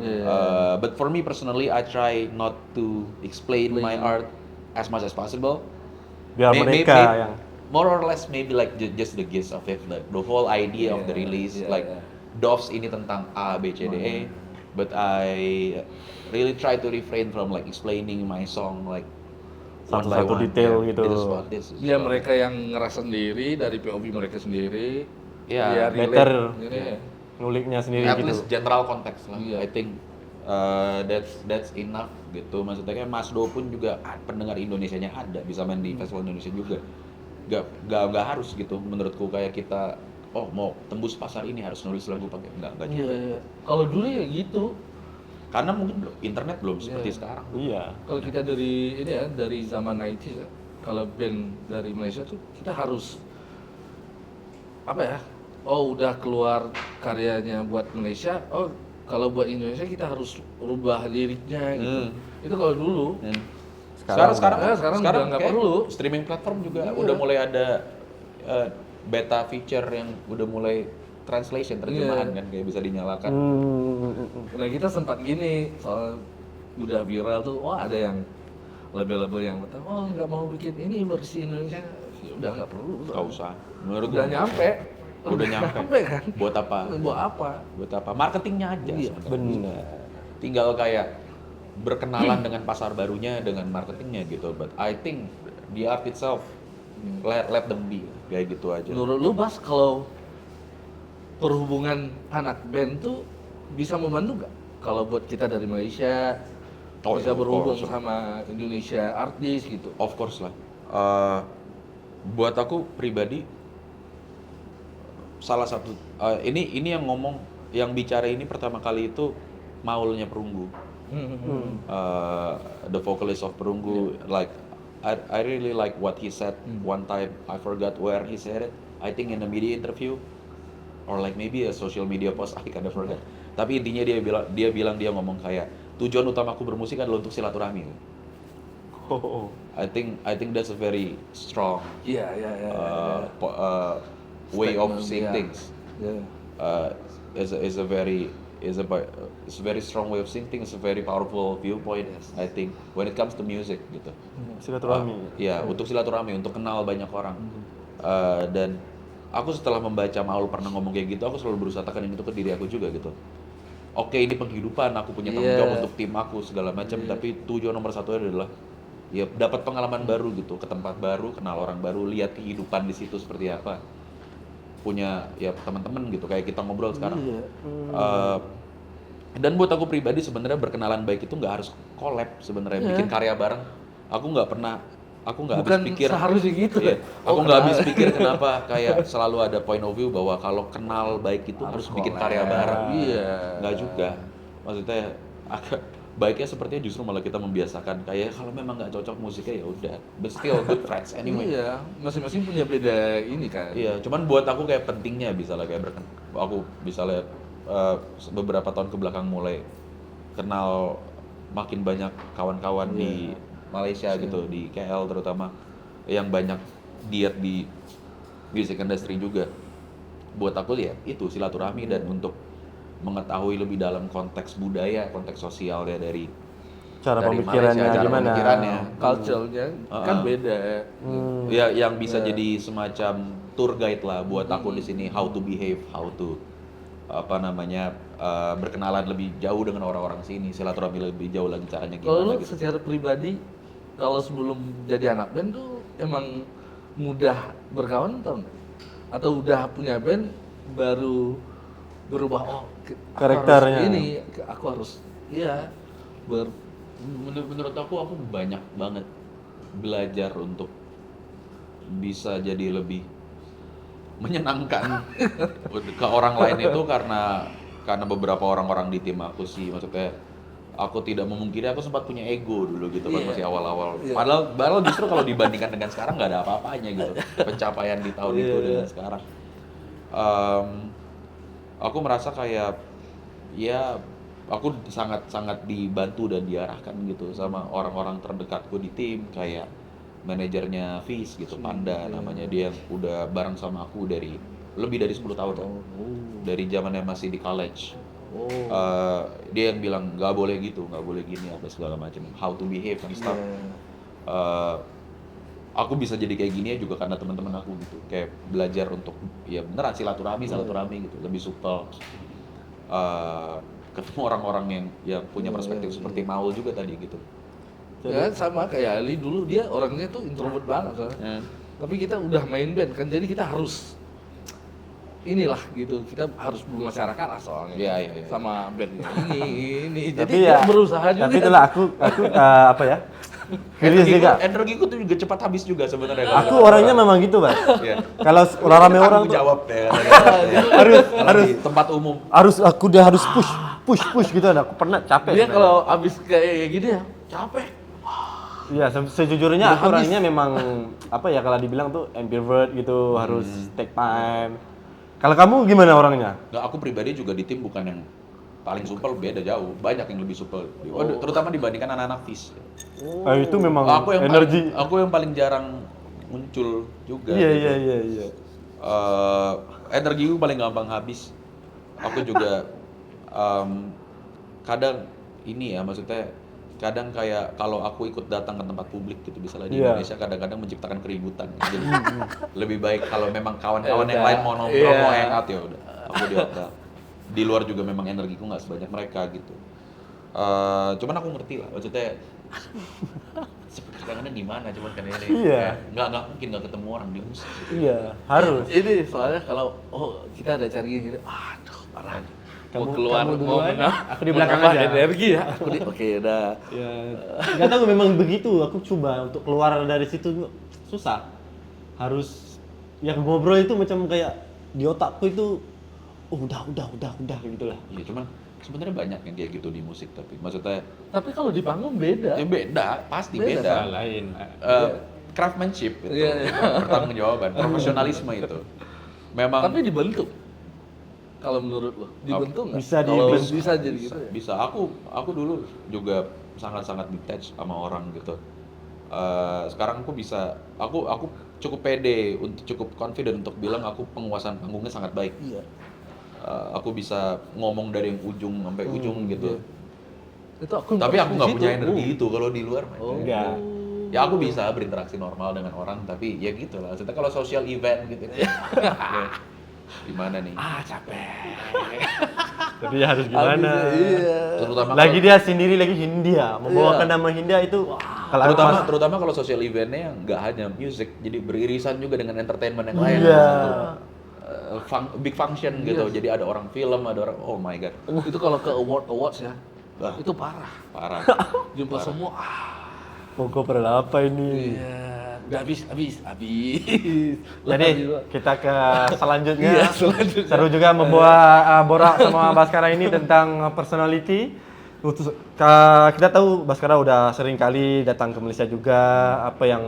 Iya. But for me personally, I try not to explain my art as much as possible. Biar mereka yang more or less maybe like just the gist of it, like the whole idea of the Yeah, release, yeah, like yeah. Doves ini tentang A B C D E, but I really try to refrain from like explaining my song like one by Satu-satu one. detail Yeah, gitu. This is what this is. Ya mereka yang ngerasa sendiri dari POV mereka sendiri. Iya, dia relate better. gitu ya. nguliknya sendiri At gitu. least general konteks lah. Iya. I think that's enough gitu. Maksudnya kayak Mas Do pun juga pendengar Indonesianya ada, bisa main di festival Indonesia juga. Gak harus gitu menurutku kayak kita mau tembus pasar ini harus nulis lagu pakai enggak Iya, juga. iya. Kalau dulu ya gitu. Karena mungkin internet belum seperti Iya. sekarang. Iya. Kalau kita dari ini ya dari zaman 90s ya. Kalau band dari Malaysia tuh kita harus apa ya? Oh udah keluar karyanya buat Malaysia. Oh kalau buat Indonesia kita harus rubah liriknya gitu. Itu kalau dulu. Sekarang sekarang udah nggak kayak perlu. streaming platform juga Iya. udah mulai ada beta feature yang udah mulai translation terjemahan Iya. kan kayak bisa dinyalakan. Nah kita sempat gini soal udah viral tuh, wah ada yang label-label yang betul, oh nggak mau bikin ini versi Indonesia, ya udah nggak perlu. Gak usah. Menurut Udah gua. nyampe. Udah nyampe. Kan? Buat apa? Buat apa? Buat apa? Marketingnya aja. Iya, sebenarnya. Benar. Tinggal kayak berkenalan dengan pasar barunya dengan marketingnya gitu. But I think the art itself let them be kayak gitu aja. Menurut lu Bas, kalau perhubungan anak band tuh bisa membantu nggak? Kalau buat kita dari Malaysia Oh, bisa of berhubung course. sama Indonesia artis gitu. Of course lah. Buat aku pribadi salah satu ini yang ngomong yang bicara ini pertama kali itu Maulnya Perunggu. The vocalist of Perunggu, like I really like what he said one time. I forgot where he said it. I think in a media interview or like maybe a social media post. I kind of forgot. Tapi intinya dia ngomong kayak tujuan utamaku bermusik adalah untuk silaturahmi. I think that's a very strong Iya. way of Statement, seeing yeah. things. Is a very strong way of seeing things. It's a very powerful viewpoint. I think when it comes to music gitu. Silaturahmi. Iya, untuk silaturahmi, untuk kenal banyak orang. Dan aku setelah membaca Maul pernah ngomong kayak gitu, aku selalu berusaha tekanin itu ke diri aku juga gitu. Oke, ini penghidupan, aku punya tanggung jawab untuk tim aku segala macam, tapi tujuan nomor satu adalah ya dapat pengalaman baru gitu, ke tempat baru, kenal orang baru, lihat kehidupan di situ seperti apa. Punya ya teman-teman gitu, kayak kita ngobrol sekarang. Dan buat aku pribadi sebenarnya berkenalan baik itu nggak harus collab sebenarnya, bikin karya bareng. Aku nggak habis Bukan pikir seharusnya gitu. Iya, aku nggak habis pikir kenapa kayak selalu ada point of view bahwa kalau kenal baik itu harus bikin karya bareng. Iya. Nggak juga. maksudnya agak baiknya sepertinya justru malah kita membiasakan kayak kalau memang nggak cocok musiknya ya udah, but still good friends anyway. Iya, masing-masing punya beda ini kan. Iya, cuman buat aku kayak pentingnya misalnya kayak aku misalnya beberapa tahun ke belakang mulai kenal makin banyak kawan-kawan di Malaysia gitu, di KL terutama yang banyak diet di music industry juga. Buat aku ya itu silaturahmi dan untuk mengetahui lebih dalam konteks budaya, konteks sosialnya dari Cara dari pemikirannya Malaysia, cara gimana? pemikirannya. Culture-nya kan beda. Ya yang bisa jadi semacam tour guide lah buat aku di sini, how to behave, how to berkenalan lebih jauh dengan orang-orang sini, silaturahmi lebih jauh lagi caranya Kalau gimana lu gitu. secara pribadi, kalau sebelum jadi anak band tuh emang mudah berkawan atau enggak? Atau udah punya band baru berubah aku Karakternya. harus ini, aku harus iya Menurut aku banyak banget belajar untuk bisa jadi lebih menyenangkan ke orang lain itu karena beberapa orang-orang di tim aku sih, maksudnya aku tidak memungkiri aku sempat punya ego dulu gitu pas Iya. masih awal-awal. Iya. Padahal justru kalau dibandingkan dengan sekarang nggak ada apa-apanya gitu pencapaian di tahun itu dengan sekarang. Aku merasa kayak ya aku sangat dibantu dan diarahkan gitu sama orang-orang terdekatku di tim kayak manajernya Fis gitu, Panda namanya, dia yang udah bareng sama aku dari lebih dari 10 tahun lah. Dari zamannya masih di college. Dia yang bilang nggak boleh gitu, nggak boleh gini apa segala macam, how to behave and stuff. Aku bisa jadi kayak gini ya juga karena teman-teman aku gitu, kayak belajar untuk ya beneran silaturahmi gitu, lebih supel. Ketemu orang-orang yang punya perspektif seperti Maul juga tadi gitu. ya sama kayak Ali dulu, dia orangnya tuh introvert banget soalnya. Tapi kita udah main band kan, jadi kita harus inilah gitu, kita harus bermasyarakat lah soalnya. Iya. Sama bandnya ini. Jadi Tapi dia ya, berusaha juga. tapi itulah aku apa ya? Curious juga. Energiku tuh juga cepat habis juga sebenarnya. Aku orangnya memang gitu, Bang. Iya. Kalau rame orang tuh jawab ya. harus di tempat umum. aku udah harus push gitu, aku pernah capek. Dia sebenarnya. kalau abis kayak gini ya capek. Iya, sejujurnya aku orangnya memang apa ya, kalau dibilang tuh ambivert gitu, harus take time. Kalau kamu gimana orangnya? Nggak, aku pribadi juga di tim bukan yang paling supel, beda jauh. Banyak yang lebih supel. Terutama dibandingkan anak-anak Fis. Itu memang Aku yang energi. aku yang paling jarang muncul juga. Iya. gitu. Energiku paling gampang habis. Aku juga kadang ini ya, maksudnya kadang kayak kalau aku ikut datang ke tempat publik gitu, misalnya di Iya. Indonesia kadang-kadang menciptakan keributan. Jadi lebih baik kalau memang kawan-kawan Ya yang udah. lain mau nongkrong, Iya. mau hangout ya udah. Aku di hotel. Di luar juga memang energiku nggak sebanyak mereka gitu. Cuman aku ngerti lah, maksudnya seperti kadang-kadang gimana, cuman kan ini Iya. nggak mungkin nggak ketemu orang di musik gitu. Iya, harus. Ini soalnya kalau kita ada cari gini, aduh parah. Mau Kamu- keluar, kamu mau duluan, menang, aku di mau belakang nambah aja. energi ya. Oke, udah. Ya, nggak tahu memang begitu. Aku coba untuk keluar dari situ susah. Harus ya ngobrol itu macam kayak di otakku itu udah gitulah. Iya, cuman sebenarnya banyak yang kayak gitu di musik, tapi maksudnya Tapi kalau di panggung beda. beda, pasti Beda. beda. Lain. Craftsmanship itu, Iya. pertanggungjawaban, profesionalisme itu. Memang Tapi dibentuk. Kalau menurut lo, dibentuk nggak? Bisa Kalau dibentuk. bisa jadi gitu ya. bisa. Aku dulu juga sangat-sangat detach sama orang gitu. Sekarang aku cukup pede, cukup confident untuk bilang aku penguasaan panggungnya sangat baik. Iya. Aku bisa ngomong dari yang ujung sampai ujung gitu. Itu aku Tapi aku nggak di punya situ. energi itu kalau di luar. Man. Oh. Enggak. Ya aku bisa berinteraksi normal dengan orang, tapi ya gitu lah. Maksudnya kalau social event gitu. Ya, gimana nih? Capek. Tapi ya harus gimana? Iya. Terutama Lagi dia sendiri lagi Hindia, membawakan nama Hindia itu kalau terutama kalau social eventnya nggak hanya musik, jadi beririsan juga dengan entertainment yang lain. Iya. Big function gitu, jadi ada orang film, ada orang, oh my god, Itu kalau ke awards ya, Wah. itu parah. parah. Jumpa semua. Pokok pada apa ini? Iya. Udah habis. Jadi kita ke selanjutnya. Iya, selanjutnya. Seru juga membuat borak sama Baskara ini tentang personality. Kita tahu Baskara udah sering kali datang ke Malaysia juga. Apa yang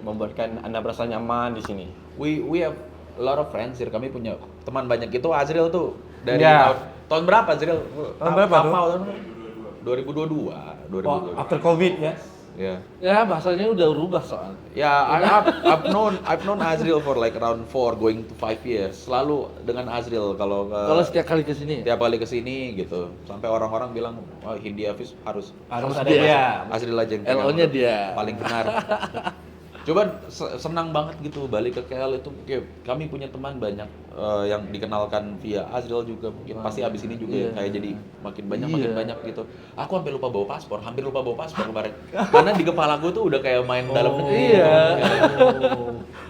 membuatkan Anda merasa nyaman di sini? We have a lot of friends here. Kami punya teman banyak. Itu Azril tuh dari Ya. tahun berapa Azril? Tahun berapa tuh? Tahun 2022. Oh, after COVID ya. Ya. Ya bahasanya udah berubah soalnya. Ya, I've known Azril for like around 4 going to 5 years. Selalu dengan Azril kalau Kalau setiap kali kesini ya? tiap kali kesini gitu. Sampai orang-orang bilang, "Wah, Hindi Hafiz harus Harus ada dia. dia. Azril aja yang LO-nya pegang. dia. Paling benar." Cuman senang banget gitu balik ke KL itu. Kami punya teman banyak yang dikenalkan via Azril juga. Mungkin pasti abis ini juga Iya. kayak jadi makin Iya. banyak gitu. Aku hampir lupa bawa paspor kemarin. Karena di kepala gue tuh udah kayak main dalam negeri. Iya.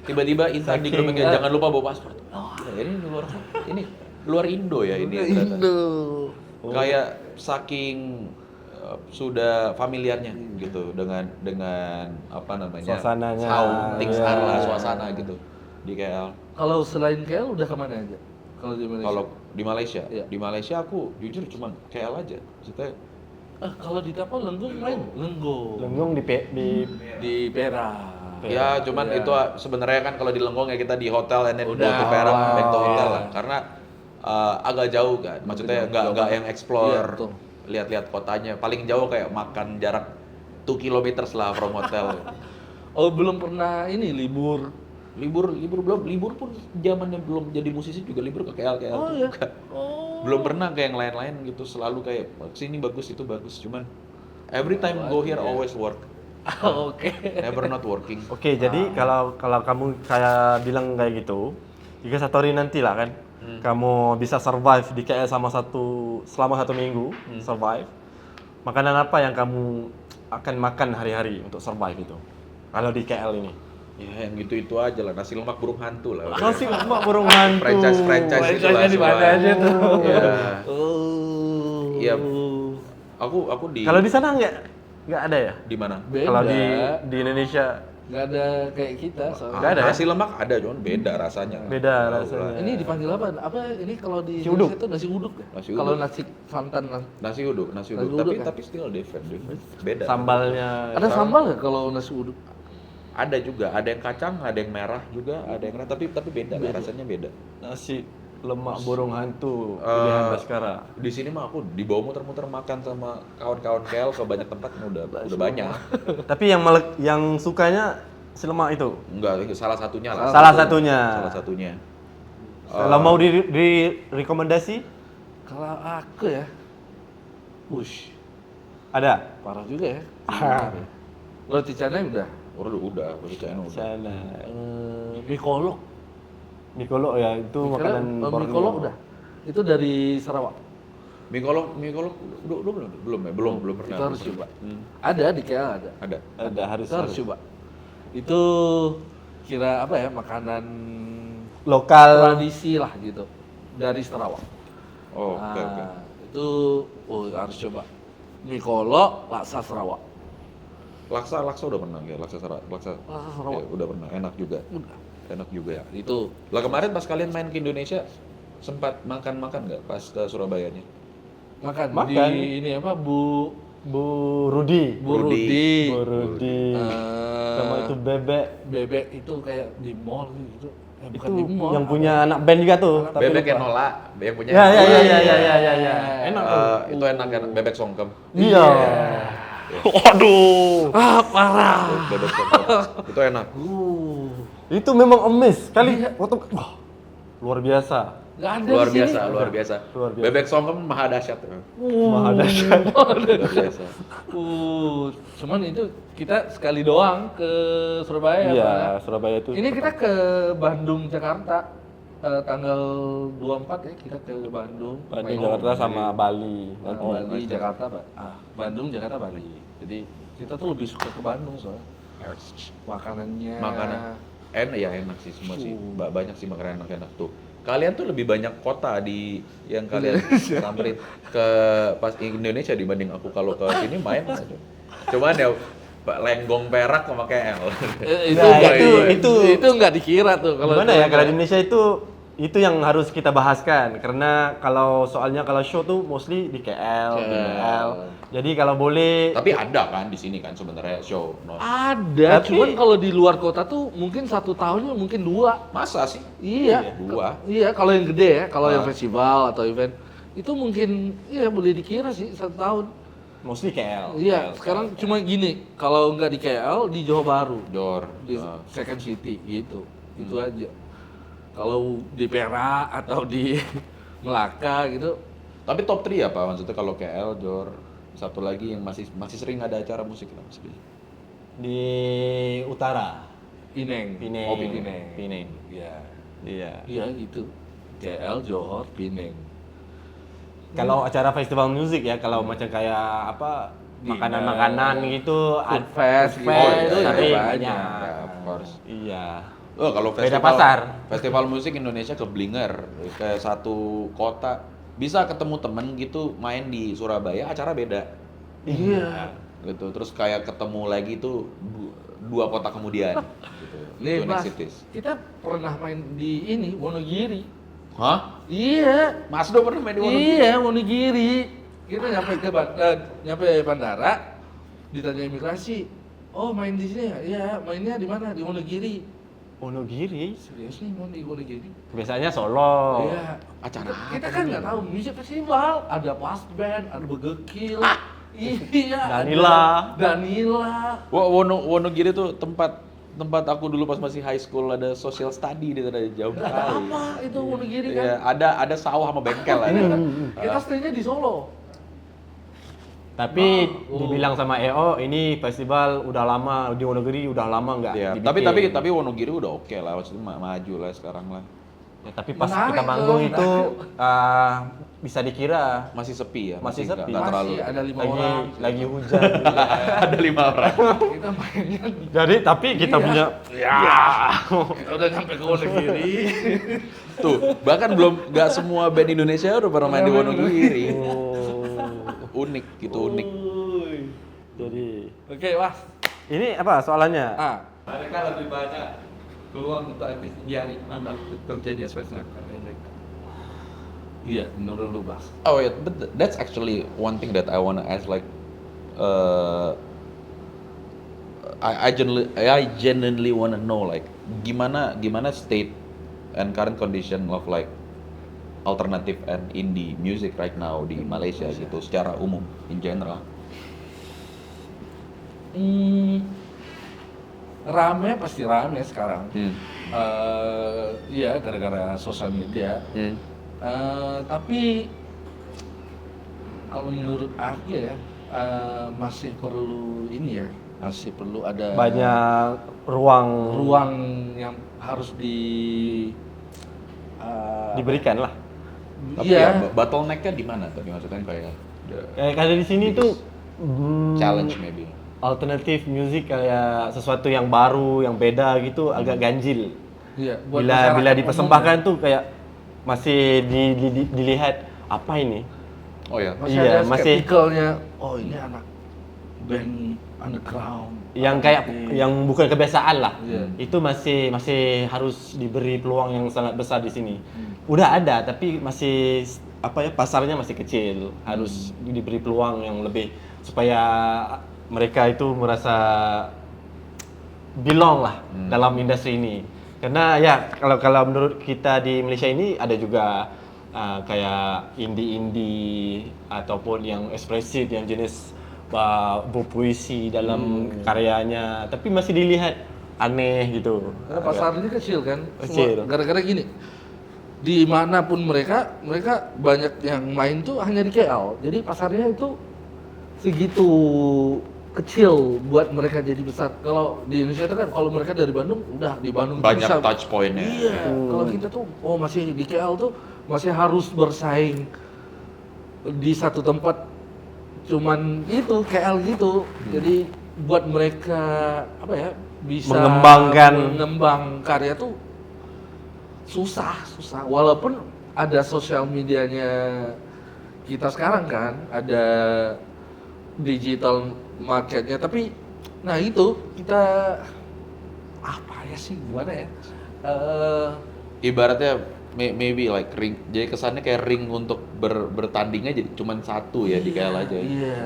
Tiba-tiba Intan di grup Saking- yang jangan lupa bawa paspor. Oh, ini luar Indo ya ini. ternyata. Indo. Kayak saking sudah familiarnya gitu dengan apa namanya Suasananya, how things ya. are lah, suasana gitu di KL. Kalau selain KL udah kemana aja? Kalau di Malaysia? Kalau di Malaysia, Iya. di Malaysia aku jujur cuman KL aja. Maksudnya Kalau di Tapau Lenggong main? Lenggong. Lenggong Di Perak. ya cuman Iya. itu sebenarnya kan kalau di Lenggong ya kita di hotel and then go Udah. to Perak, back to hotel Iya. lah. Karena agak jauh kan. Maksudnya nggak yang Iya, explore, betul. lihat-lihat kotanya. Paling jauh kayak makan jarak 2 kilometers lah from hotel. Oh belum pernah ini libur. libur pun zamannya belum jadi musisi juga libur ke KL Oh tuh ya. juga. Oh. Belum pernah kayak yang lain-lain gitu, selalu kayak sini bagus itu bagus, cuman every time go here always work, Oke. never not working. Oke, jadi kalau kamu kayak bilang kayak gitu, jika satu hari nanti lah kan, kamu bisa survive di KL selama satu minggu, survive. Makanan apa yang kamu akan makan hari-hari untuk survive itu? Kalau di KL ini. Ya yang gitu-itu aja lah, nasi lemak burung hantu lah. Nasi lemak burung hantu. Franchise itu lah Franchise-nya di mana semua. aja tuh? Ya, Oh. Iya. aku di Kalau di sana nggak ada ya? di mana? Beda. Kalau di Indonesia nggak ada kayak kita soalnya. Nggak ada ya? Nasi lemak ada, cuman beda rasanya. Beda Tahu rasanya. lah. Ini dipanggil apa? Apa ini kalau di Nasi uduk. Indonesia itu nasi uduk ya? Nasi uduk. Kalau nasi santan Nasi uduk, Nasi uduk tapi kan? tapi still different. Beda. sambalnya. ada sambal nggak kalau nasi uduk? Ada juga, ada yang kacang, ada yang merah juga, ada yang merah, tapi beda, lah, rasanya beda. Nasi lemak burung hantu Eh, pilihan Baskara. Di sini mah aku dibawa muter-muter makan sama kawan-kawan KL ke banyak tempat udah banyak. Tapi yang sukanya si lemak itu. Enggak, salah satunya lah. Salah satunya. Salah satunya. Kalau mau di rekomendasi Kalau aku ya, wush, ada. parah juga ya. Ah. Roti canai udah. Udah, China udah. Sana. Mie kolok. Mie kolok ya itu makanan Mie Borneo. kolok udah. Itu dari Sarawak. Mie kolok belum pernah. Itu harus Belum coba. pernah. Ada di KL ada. Ada. Ada harus. Itu harus coba. Itu kira apa ya makanan Lokal. tradisi lah gitu dari Sarawak. Oh, oke. Itu harus coba. Mie kolok, laksa Sarawak. Laksa udah pernah ya, laksa Sarawak. Sarawak. Ya, udah pernah, enak juga. Udah. Enak juga ya. Itu Lah kemarin pas kalian main ke Indonesia sempat makan nggak pas ke Surabayanya? makan Makan. di ini apa Bu Rudi. Rudi. Bu Rudi. Sama itu bebek. Bebek itu kayak di mall gitu. Itu Bukan di mall. yang punya anak band juga tuh. tapi Bebek lupa. Enola, yang punya. Ya ya ya Enola. ya ya. Enak tuh. Itu enak kan, bebek songkem. Iya. Waduh. Parah. Bebek songkem. Itu enak. Itu memang emes kali waktu wah, luar biasa. Nggak ada Luar di sini. biasa, luar biasa. Luar biasa. Bebek songkem maha dahsyat. Maha dahsyat. Luar biasa. Cuman itu kita sekali doang ke Surabaya. Iya, Pak. Surabaya itu. Ini kita ke Bandung, Jakarta. Tanggal 24 ya kita ke Bandung. Bandung, Main- Jakarta sama Bali. Bali, Jakarta, Bandung, Jakarta, Bali. Jadi kita tuh lebih suka ke Bandung soalnya. Makanannya. Makanan ya enak sih semua sih. Banyak sih makanan enak tuh. Kalian tuh lebih banyak kota yang kalian samperin ke pas Indonesia dibanding aku kalau ke sini main aja. Cuman ya Pak Lenggong Perak sama KL. Itu Nah, nggak itu- itu nggak dikira tuh kalau Gimana ya, kalau di Indonesia itu yang harus kita bahaskan, karena soalnya kalau show tuh mostly di KL, di KL. Jadi kalau boleh Tapi ada kan di sini kan sebenarnya show. No. ada, Tapi- cuman kalau di luar kota tuh mungkin 1 tahunnya mungkin 2. Masa sih? Iya. 2. Iya, kalau yang gede ya, kalau yang Ah. festival atau event itu mungkin iya boleh dikira sih 1 tahun. mostly KL. Iya, sekarang cuma gini, kalau nggak di KL di Johor Bahru, Jor. di Second City gitu, itu aja. Kalau di Perak atau di Melaka gitu, Tapi top 3 apa maksudnya kalau KL, Jor, satu lagi yang masih sering ada acara musik lah masih. Di utara, Pineng. Pineng. Oh, Pineng. Pineng. Iya, Iya. iya gitu. KL, Johor, Pineng. Kalau acara festival musik ya, kalau macam kayak apa Dinner. makanan-makanan gitu, Food fest gitu, itu ya, tapi banyak. banyak. Ya, of course. Iya. Oh, kalau Beda festival pasar. Festival musik Indonesia ke Blinger, ke satu kota. Bisa ketemu temen gitu main di Surabaya, acara beda. Iya. Gitu. Terus kayak ketemu lagi tuh 2 kota kemudian gitu. Nih, Two Mas, next cities. kita pernah main di ini Wonogiri. Hah? Iya. Mas Do pernah main di Wonogiri? Iya, Wonogiri. Kita nyampe bandara, ditanya imigrasi. Oh, main di sini ya? Iya, mainnya di mana? Di Wonogiri. Wonogiri. Serius nih, mau di Wonogiri? Biasanya Solo. Iya. Acara Kita kan nggak tahu musik festival. Ada pas band, ada begekil. Iya. Danila. Danila. Wonogiri tuh tempat aku dulu pas masih high school, ada social study di sana jauh Nggak sekali. apa itu Wonogiri kan? Iya, ada sawah sama bengkel ada. Kita stay-nya di Solo. Tapi dibilang sama EO ini festival udah lama di Wonogiri, udah lama nggak Iya, dibikin. tapi Wonogiri udah oke lah, maksudnya maju lah sekarang lah. Ya, tapi pas Menarik kita manggung tuh, itu bisa dikira Masih sepi ya, Masih sepi. nggak terlalu. Masih ada 5 orang. lagi hujan. Ada 5 orang. Kita mainnya di Jadi tapi kita Iya. punya kita udah nyampe ke Wonogiri. Tuh, bahkan nggak semua band Indonesia udah pernah main di Wonogiri. Unik gitu, unik. Jadi Oke, Mas. ini apa soalannya? Mereka lebih banyak peluang untuk nyari anak kerja di aspek Iya, menurut lu, Bas. Oh yeah, but that's actually one thing that I wanna ask. Like, I genuinely wanna know like gimana state and current condition of like alternative and indie music right now di Malaysia gitu secara umum in general. Rame pasti rame sekarang. Hmm. Iya, gara-gara sosial media. Tapi kalau menurut aku ya masih perlu ini ya, masih perlu ada Banyak ruang ruang yang harus diberikan lah. Tapi iya. ya bottleneck-nya di mana tadi maksudnya kayak Karena di sini tuh challenge maybe. alternatif musik kayak sesuatu yang baru, yang beda gitu agak ganjil. Iya, buat Bila masyarakat dipersembahkan umum tuh kayak masih dilihat apa ini? Oh ya. ya. Masih Iya, ada masih- skeptikalnya. Oh, ini anak band underground. Yang kayak yang bukan kebiasaan lah. Iya. Itu masih harus diberi peluang yang sangat besar di sini. Udah ada tapi masih apa ya pasarnya masih kecil. Harus diberi peluang yang lebih supaya mereka itu merasa belong lah dalam industri ini. Karena ya kalau menurut kita di Malaysia ini ada juga kayak indie ataupun yang ekspresif yang jenis berpuisi dalam karyanya tapi masih dilihat aneh gitu. Karena pasar ini kecil kan. Kecil. Gara-gara gini. Dimanapun mereka banyak yang main tuh hanya di KL. Jadi pasarnya itu segitu kecil buat mereka jadi besar. Kalau di Indonesia itu kan kalau mereka dari Bandung udah di Bandung tuh Banyak bisa- touch point-nya. Iya. Kalau kita tuh masih di KL tuh masih harus bersaing di satu tempat cuman itu KL gitu. Jadi buat mereka apa ya bisa Mengembang karya tuh susah. Walaupun ada sosial medianya kita sekarang kan, ada digital marketnya, tapi Nah itu kita apa ya sih gimana ya? Ibaratnya maybe like ring, jadi kesannya kayak ring untuk bertandingnya jadi cuman satu ya di KL aja. Iya.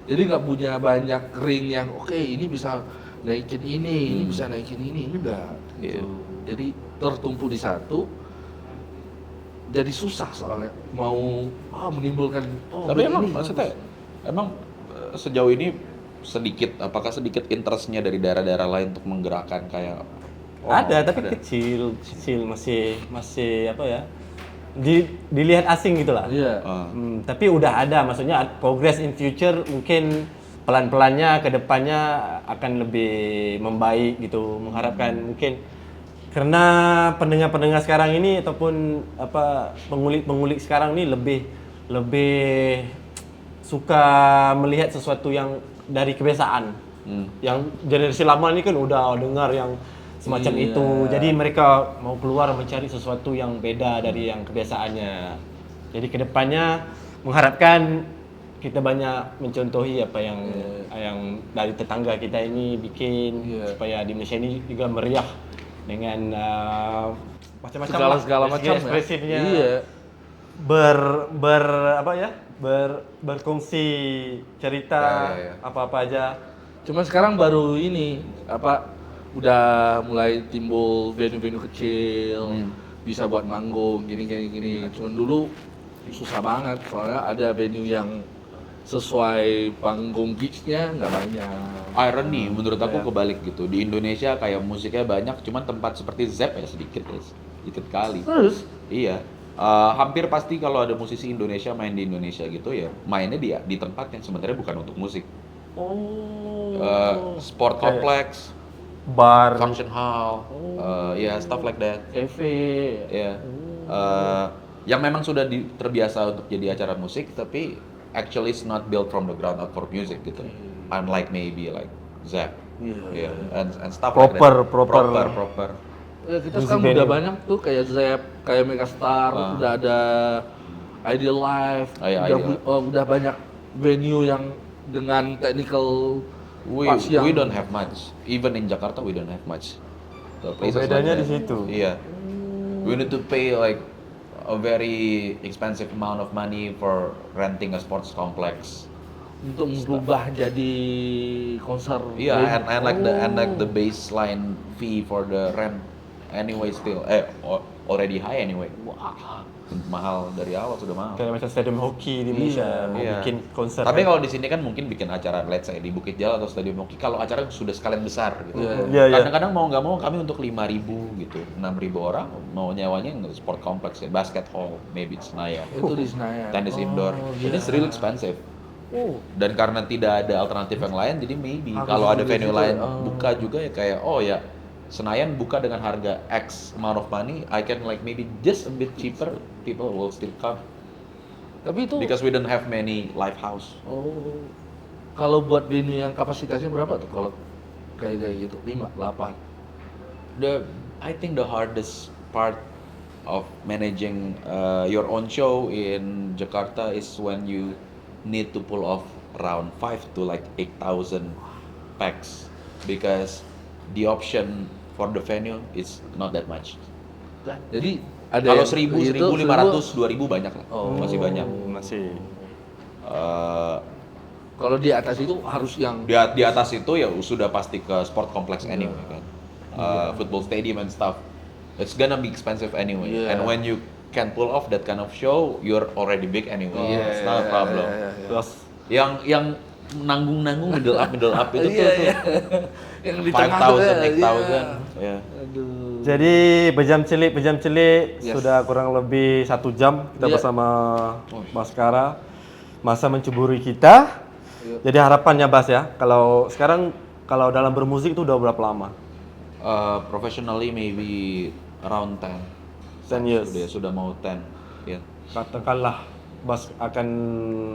Jadi nggak punya banyak ring yang oke ini bisa naikin ini bisa naikin ini enggak. Iya. Gitu. Jadi tertumpu di satu. Jadi susah soalnya mau menimbulkan. Tapi ini emang bagus. maksudnya emang sejauh ini apakah sedikit interestnya dari daerah-daerah lain untuk menggerakkan kayak Ada tapi kecil masih apa ya? Dilihat asing gitu lah. Iya. Tapi udah ada, maksudnya progress in future mungkin pelan-pelannya ke depannya akan lebih membaik gitu. Mengharapkan mungkin karena pendengar-pendengar sekarang ini ataupun apa pengulik-pengulik sekarang ini lebih suka melihat sesuatu yang dari kebiasaan. Yang generasi lama ini kan udah dengar yang semacam Iya. itu. Jadi mereka mau keluar mencari sesuatu yang beda dari yang kebiasaannya. Jadi kedepannya mengharapkan kita banyak mencontohi apa yang dari tetangga kita ini bikin supaya di Malaysia ini juga meriah dengan macam-macam Segala macam ya. ekspresinya. Iya. Berkongsi cerita Ya. apa-apa aja. Cuman sekarang baru ini udah mulai timbul venue-venue kecil, bisa buat manggung gini. Cuman dulu susah banget soalnya ada venue yang sesuai panggung gigs-nya nggak banyak. irony menurut aku kebalik gitu. Di Indonesia kayak musiknya banyak, cuman tempat seperti Zep ya sedikit kali. Terus Iya. Hampir pasti kalau ada musisi Indonesia main di Indonesia gitu ya mainnya di tempat yang sebenarnya bukan untuk musik. Sport complex, Bar. function hall, ya stuff like that. cafe. Ya. Yang memang sudah terbiasa untuk jadi acara musik, tapi actually it's not built from the ground up for music gitu. Unlike maybe like Zap, Iya. and stuff Proper, like that. proper. Proper. Ya, kita Music sekarang venue. udah banyak tuh kayak Zep, kayak Megastar, udah ada Ideal Life, Iya, udah, Ideal. udah banyak venue yang dengan technical parts yang We don't have much. Even in Jakarta we don't have much. The places Bedanya like di that. situ. Iya. We need to pay like a very expensive amount of money for renting a sports complex. untuk merubah jadi konser. Yeah, and like the baseline fee for the rent anyway still already high anyway. Wah. Mahal dari awal sudah mahal. Kayak macam stadium hoki di Malaysia mau Iya. bikin konser. Tapi kalau di sini kan mungkin bikin acara let's say di Bukit Jalil atau Stadium Hoki kalau acara sudah sekalian besar gitu. Iya. Iya, iya. Kadang-kadang mau nggak mau kami untuk 5.000 gitu, 6.000 orang mau nyawanya yang sport complex ya, basket hall, maybe Senayan. Itu di Senayan. Tenis indoor. iya. Ini really expensive. Oh. Dan karena tidak ada alternatif yang lain, jadi maybe Harus kalau ada beli venue juga. lain Oh. buka juga ya kayak oh ya Senayan buka dengan harga X amount of money, I can like maybe just a bit cheaper, people will still come Tapi itu because we don't have many live house. oh. Kalau buat venue yang kapasitasnya berapa tuh kalau kayak gitu? 5, 8. I think the hardest part of managing your own show in Jakarta is when you need to pull off around 5 to like 8,000 packs because the option for the venue is not that much. Jadi ada Kalau yang 1.000, gitu, 1.500, 2.000 banyak lah, Oh. masih banyak. Masih. Eh, Kalau di atas itu harus yang di atas itu ya sudah pasti ke sport complex anyway kan. Football stadium and stuff. It's gonna be expensive anyway. Yeah. And when you can pull off that kind of show, you're already big anyway. It's not a problem. Terus Yang nanggung middle up itu Iya, tuh iya. Yang di tengah tuh 5,000, ya, 8,000. iya. Ya. Aduh. jadi bejam celik Yes. sudah kurang lebih 1 jam kita Iya. bersama Baskara, masa mencuburi kita. Iya. Jadi harapannya Bas ya, kalau sekarang kalau dalam bermusik itu udah berapa lama? Professionally maybe around 10. 10 years. Sudah mau 10. Ya. Katakanlah Bas akan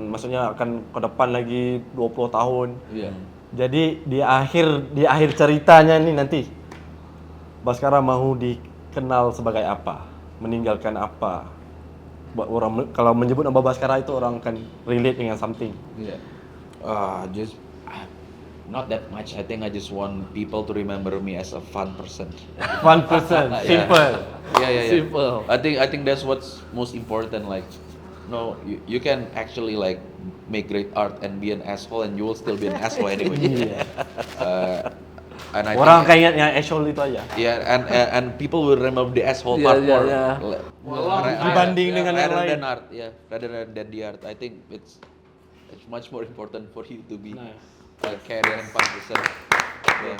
maksudnya akan ke depan lagi 20 tahun. Iya. Jadi di akhir ceritanya nih nanti Baskara mau dikenal sebagai apa? Meninggalkan apa? Buat orang kalau menyebut nama Baskara itu orang akan relate dengan something. Iya. Just Not that much. I think I just want people to remember me as a fun person. 1%, simple. Yeah. Simple. I think that's what's most important. Like, no, you can actually like make great art and be an asshole, and you will still be an asshole anyway. And I Orang think, akan ingat yang asshole itu aja. yeah, and people will remember the asshole Yeah, part yeah, more. yeah. Dibanding dengan yang rather lain. than art, yeah, rather than the art. I think it's much more important for you to be a caring and fun person. Yeah.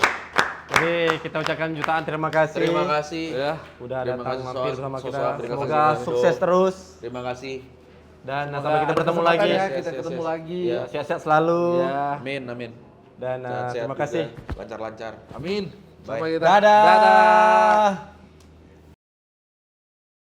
Jadi kita ucapkan jutaan terima kasih. Terima kasih. Ya. Udah Terima datang kasih, mampir Sos. bersama Sos, kita. terima Semoga kasih, Bang sukses Edo. terus Terima kasih. dan Semoga sampai kita ada bertemu kesempatan lagi. ya, Yes, kita yes, ketemu yes. lagi. Ya. Sehat-sehat selalu. Ya. Amin. Dan Sehat-sehat terima juga. kasih. Lancar-lancar. Amin. Bye. Sampai kita. Dadah.